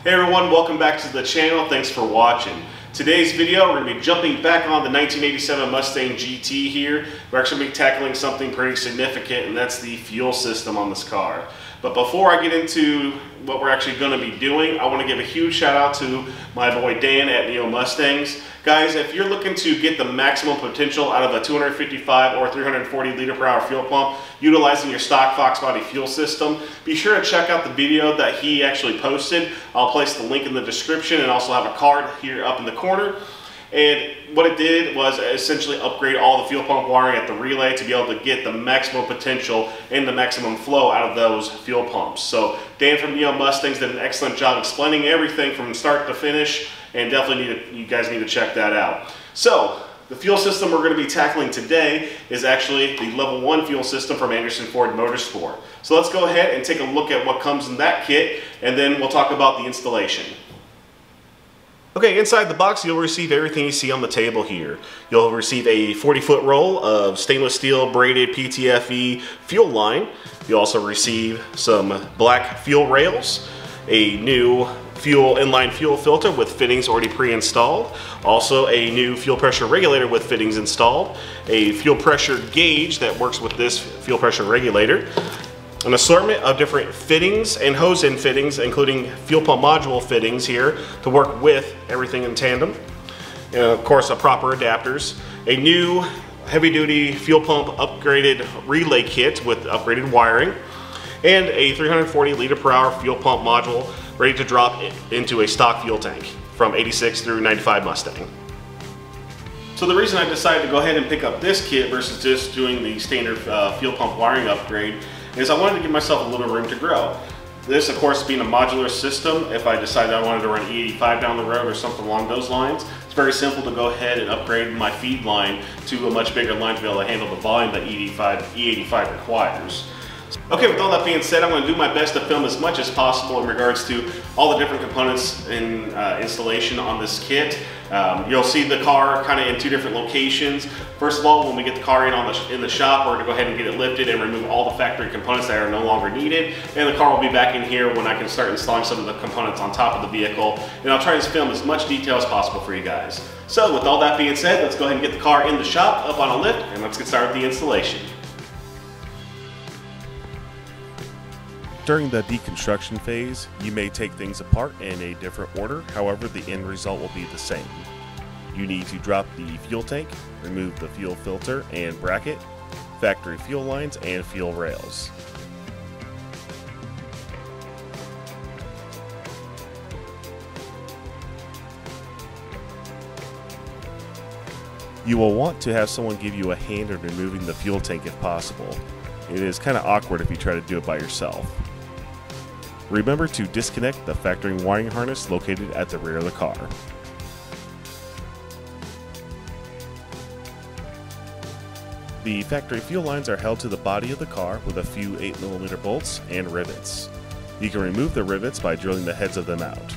Hey everyone, welcome back to the channel. Thanks for watching. Today's video, we're going to be jumping back on the 1987 Mustang GT here. We're actually going to be tackling something pretty significant, and that's the fuel system on this car. But before I get into what we're actually going to be doing, I want to give a huge shout out to my boy Dan at Neo Mustangs. Guys, if you're looking to get the maximum potential out of a 255 or 340 liter per hour fuel pump utilizing your stock Fox body fuel system, be sure to check out the video that he actually posted. I'll place the link in the description and also have a card here up in the corner. And what it did was essentially upgrade all the fuel pump wiring at the relay to be able to get the maximum potential and the maximum flow out of those fuel pumps. So Dan from Neo Mustangs did an excellent job explaining everything from start to finish, and definitely you guys need to check that out. So the fuel system we're going to be tackling today is actually the Level 1 fuel system from Anderson Ford Motorsport. So let's go ahead and take a look at what comes in that kit, and then we'll talk about the installation. Okay, inside the box you'll receive everything you see on the table here. You'll receive a 40-foot roll of stainless steel braided PTFE fuel line. You'll also receive some black fuel rails, a new inline fuel filter with fittings already pre-installed, also a new fuel pressure regulator with fittings installed, a fuel pressure gauge that works with this fuel pressure regulator, an assortment of different fittings and hose end fittings, including fuel pump module fittings here to work with everything in tandem, and of course proper adapters, a new heavy-duty fuel pump upgraded relay kit with upgraded wiring, and a 340 liter per hour fuel pump module ready to drop into a stock fuel tank from 86 through 95 Mustang. So the reason I decided to go ahead and pick up this kit versus just doing the standard fuel pump wiring upgrade is I wanted to give myself a little room to grow. This, of course, being a modular system, if I decided I wanted to run E85 down the road or something along those lines, it's very simple to go ahead and upgrade my feed line to a much bigger line to be able to handle the volume that E85 requires. Okay, with all that being said, I'm going to do my best to film as much as possible in regards to all the different components and installation on this kit. You'll see the car kind of in two different locations. First of all, when we get the car in the shop, we're going to go ahead and get it lifted and remove all the factory components that are no longer needed. And the car will be back in here when I can start installing some of the components on top of the vehicle. And I'll try to film as much detail as possible for you guys. So with all that being said, let's go ahead and get the car in the shop, up on a lift, and let's get started with the installation. During the deconstruction phase, you may take things apart in a different order, however the end result will be the same. You need to drop the fuel tank, remove the fuel filter and bracket, factory fuel lines and fuel rails. You will want to have someone give you a hand in removing the fuel tank if possible. It is kind of awkward if you try to do it by yourself. Remember to disconnect the factory wiring harness located at the rear of the car. The factory fuel lines are held to the body of the car with a few 8mm bolts and rivets. You can remove the rivets by drilling the heads of them out.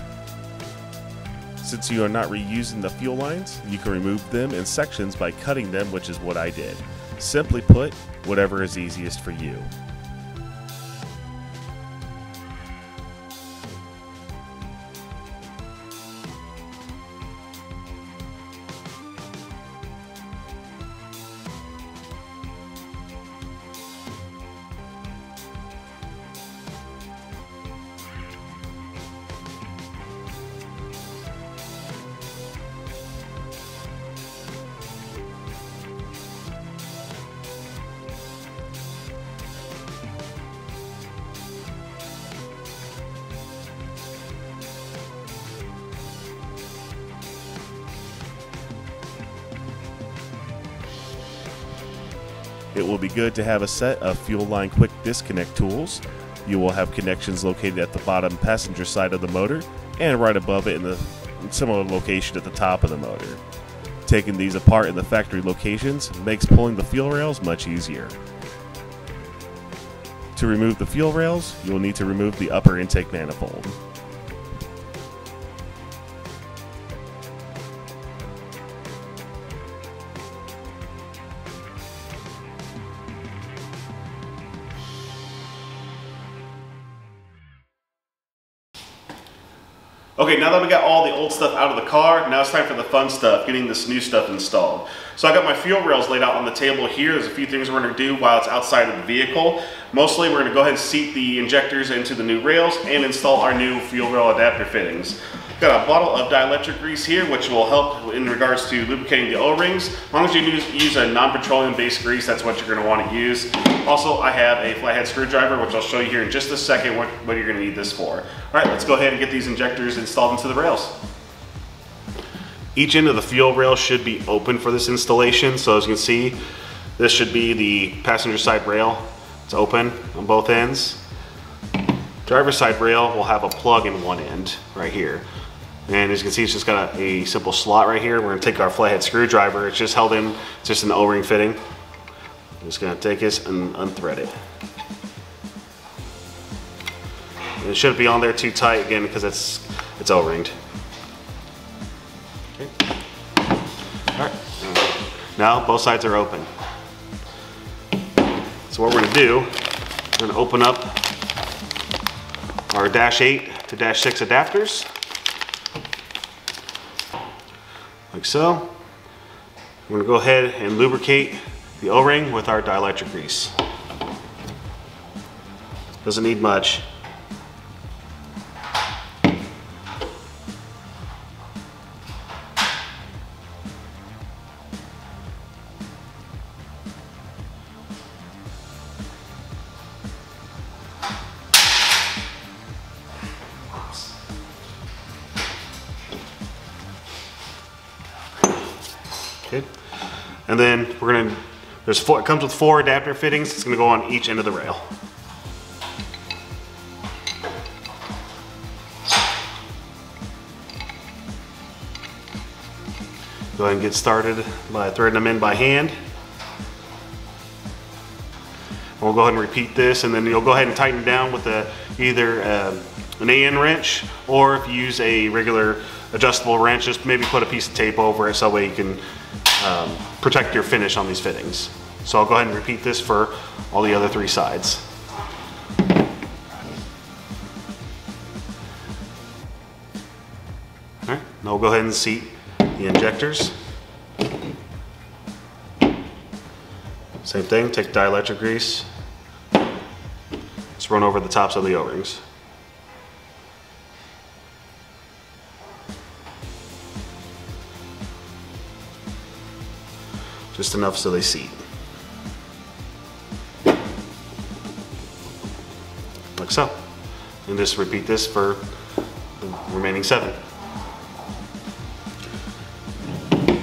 Since you are not reusing the fuel lines, you can remove them in sections by cutting them, which is what I did. Simply put, whatever is easiest for you. It will be good to have a set of fuel line quick disconnect tools. You will have connections located at the bottom passenger side of the motor and right above it in the similar location at the top of the motor. Taking these apart in the factory locations makes pulling the fuel rails much easier. To remove the fuel rails, you will need to remove the upper intake manifold. Okay, now that we got all the old stuff out of the car, now it's time for the fun stuff, getting this new stuff installed. So I got my fuel rails laid out on the table here. There's a few things we're gonna do while it's outside of the vehicle. Mostly we're gonna go ahead and seat the injectors into the new rails and install our new fuel rail adapter fittings. Got a bottle of dielectric grease here, which will help in regards to lubricating the O-rings. As long as you use a non-petroleum based grease, that's what you're gonna wanna use. Also, I have a flathead screwdriver, which I'll show you here in just a second what you're gonna need this for. All right, let's go ahead and get these injectors installed into the rails. Each end of the fuel rail should be open for this installation. So as you can see, this should be the passenger side rail. It's open on both ends. Driver's side rail will have a plug in one end right here. And as you can see, it's just got a simple slot right here. We're gonna take our flathead screwdriver. It's just held in, it's just an O-ring fitting. I'm just gonna take this and unthread it. And it shouldn't be on there too tight again because it's O-ringed. Okay. All right, now both sides are open. So what we're gonna do, we're gonna open up our -8 to -6 adapters. Like so. We're gonna go ahead and lubricate the O-ring with our dielectric grease. Doesn't need much. Okay. And then it comes with 4 adapter fittings. It's gonna go on each end of the rail. Go ahead and get started by threading them in by hand. We'll go ahead and repeat this, and then you'll go ahead and tighten down with either an AN wrench, or if you use a regular adjustable wrench, just maybe put a piece of tape over it so that way you can protect your finish on these fittings. So I'll go ahead and repeat this for all the other 3 sides. All right, now we'll go ahead and seat the injectors. Same thing, take dielectric grease, just run over the tops of the O-rings. Just enough so they seat. Like so. And just repeat this for the remaining 7.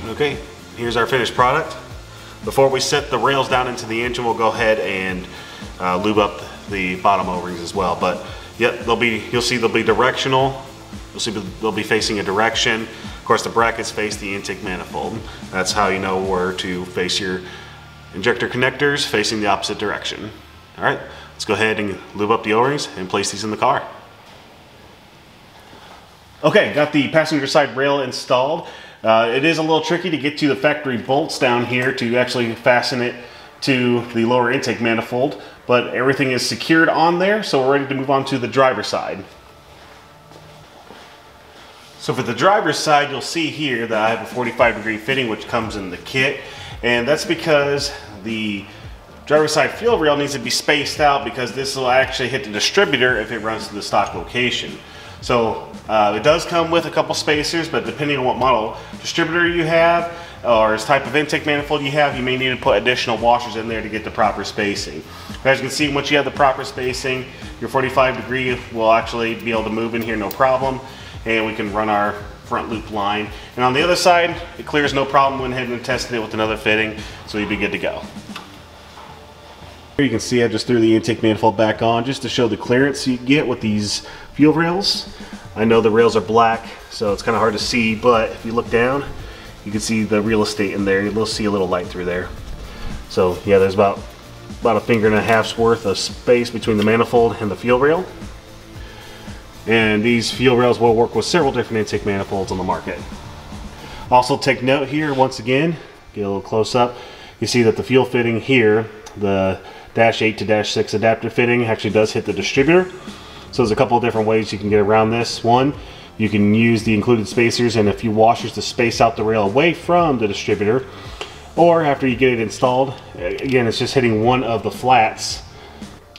Okay, here's our finished product. Before we set the rails down into the engine, we'll go ahead and lube up the bottom O-rings as well. But yep, you'll see they'll be directional. You'll see they'll be facing a direction. Of course, the brackets face the intake manifold. That's how you know where to face your injector connectors, facing the opposite direction. All right, let's go ahead and lube up the O-rings and place these in the car. Okay, got the passenger side rail installed. It is a little tricky to get to the factory bolts down here to actually fasten it to the lower intake manifold, but everything is secured on there, so we're ready to move on to the driver's side. So for the driver's side, you'll see here that I have a 45-degree fitting, which comes in the kit, and that's because the driver's side fuel rail needs to be spaced out because this will actually hit the distributor if it runs to the stock location. So it does come with a couple spacers, but depending on what model distributor you have or type of intake manifold you have, you may need to put additional washers in there to get the proper spacing. As you can see, once you have the proper spacing, your 45-degree will actually be able to move in here no problem, and we can run our front loop line. And on the other side, it clears no problem. Went ahead and tested it with another fitting, so you'd be good to go. Here you can see I just threw the intake manifold back on just to show the clearance you get with these fuel rails. I know the rails are black, so it's kind of hard to see, but if you look down, you can see the real estate in there. You'll see a little light through there. So yeah, there's about a finger and a half's worth of space between the manifold and the fuel rail. And these fuel rails will work with several different intake manifolds on the market. Also take note here, once again, get a little close up, you see that the fuel fitting here, the -8 to -6 adapter fitting, actually does hit the distributor. So there's a couple of different ways you can get around this. One, You can use the included spacers and a few washers to space out the rail away from the distributor, or after you get it installed, again, it's just hitting one of the flats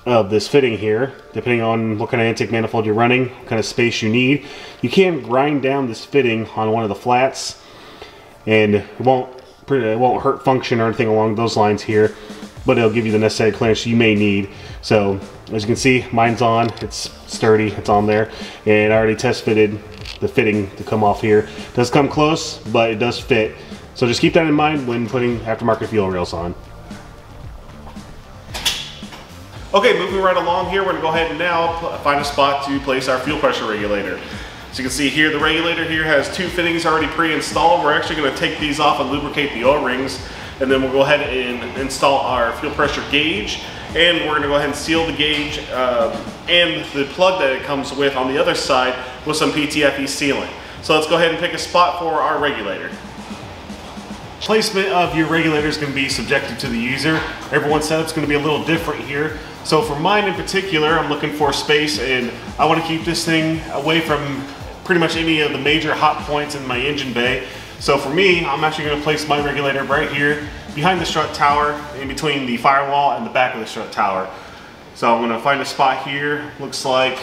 of this fitting here, depending on what kind of intake manifold you're running, what kind of space you need. You can grind down this fitting on one of the flats, and it won't hurt function or anything along those lines here, but it'll give you the necessary clearance you may need. So as you can see, mine's on, it's sturdy, it's on there, and I already test fitted the fitting to come off here. It does come close, but it does fit. So just keep that in mind when putting aftermarket fuel rails on. Okay, moving right along here, we're gonna go ahead and now find a spot to place our fuel pressure regulator. So you can see here, the regulator here has two fittings already pre-installed. We're actually gonna take these off and lubricate the O-rings, and then we'll go ahead and install our fuel pressure gauge, and we're gonna go ahead and seal the gauge and the plug that it comes with on the other side with some PTFE sealant. So let's go ahead and pick a spot for our regulator. Placement of your regulator is going to be subjective to the user. Everyone's setup is going to be a little different here. So for mine in particular, I'm looking for space, and I want to keep this thing away from pretty much any of the major hot points in my engine bay. So for me, I'm actually going to place my regulator right here behind the strut tower, in between the firewall and the back of the strut tower. So I'm going to find a spot here. Looks like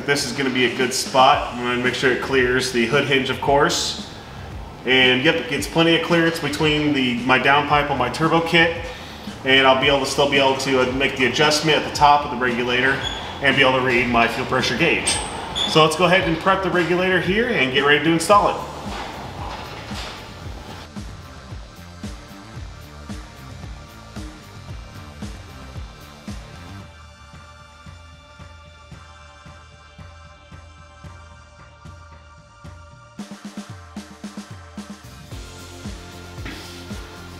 this is going to be a good spot. I'm going to make sure it clears the hood hinge, of course. And yep, it gets plenty of clearance between my downpipe on my turbo kit, and I'll still be able to make the adjustment at the top of the regulator and be able to read my fuel pressure gauge. So let's go ahead and prep the regulator here and get ready to install it.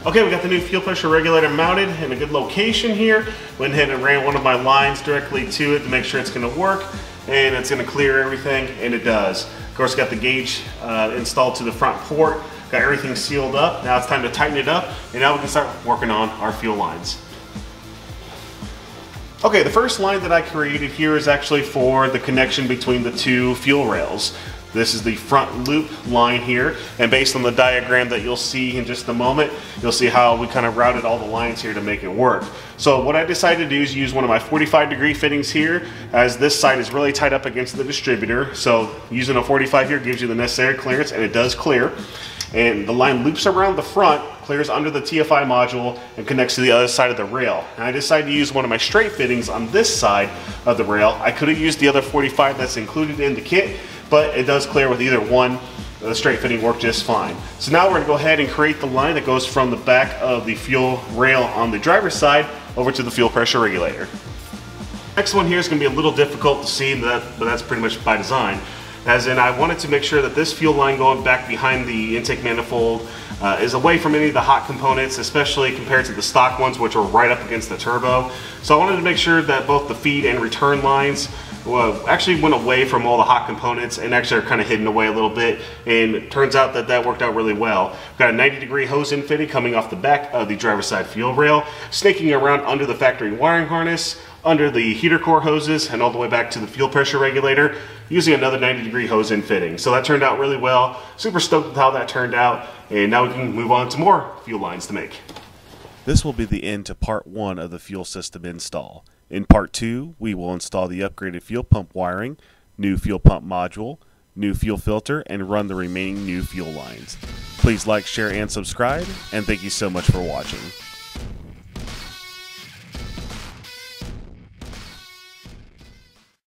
Okay, we got the new fuel pressure regulator mounted in a good location here. Went ahead and ran one of my lines directly to it to make sure it's going to work and it's going to clear everything, and it does. Of course, got the gauge installed to the front port, got everything sealed up. Now it's time to tighten it up, and now we can start working on our fuel lines. Okay, the first line that I created here is actually for the connection between the two fuel rails. This is the front loop line here, and based on the diagram that you'll see in just a moment, you'll see how we kind of routed all the lines here to make it work. So what I decided to do is use one of my 45-degree fittings here, as this side is really tight up against the distributor. So using a 45 here gives you the necessary clearance, and it does clear. And the line loops around the front, clears under the TFI module, and connects to the other side of the rail. And I decided to use one of my straight fittings on this side of the rail. I could have used the other 45 that's included in the kit, but it does clear with either one. The straight fitting worked just fine. So now we're going to go ahead and create the line that goes from the back of the fuel rail on the driver's side over to the fuel pressure regulator. Next one here is going to be a little difficult to see, but that's pretty much by design. As in, I wanted to make sure that this fuel line going back behind the intake manifold is away from any of the hot components, especially compared to the stock ones, which are right up against the turbo. So I wanted to make sure that both the feed and return lines actually went away from all the hot components and actually are kind of hidden away a little bit, and it turns out that that worked out really well. We've got a 90-degree hose-in fitting coming off the back of the driver's side fuel rail, snaking around under the factory wiring harness, under the heater core hoses, and all the way back to the fuel pressure regulator, using another 90-degree hose-in fitting. So that turned out really well. Super stoked with how that turned out, and now we can move on to more fuel lines to make. This will be the end to part 1 of the fuel system install. In part 2, we will install the upgraded fuel pump wiring, new fuel pump module, new fuel filter, and run the remaining new fuel lines. Please like, share, and subscribe, and thank you so much for watching.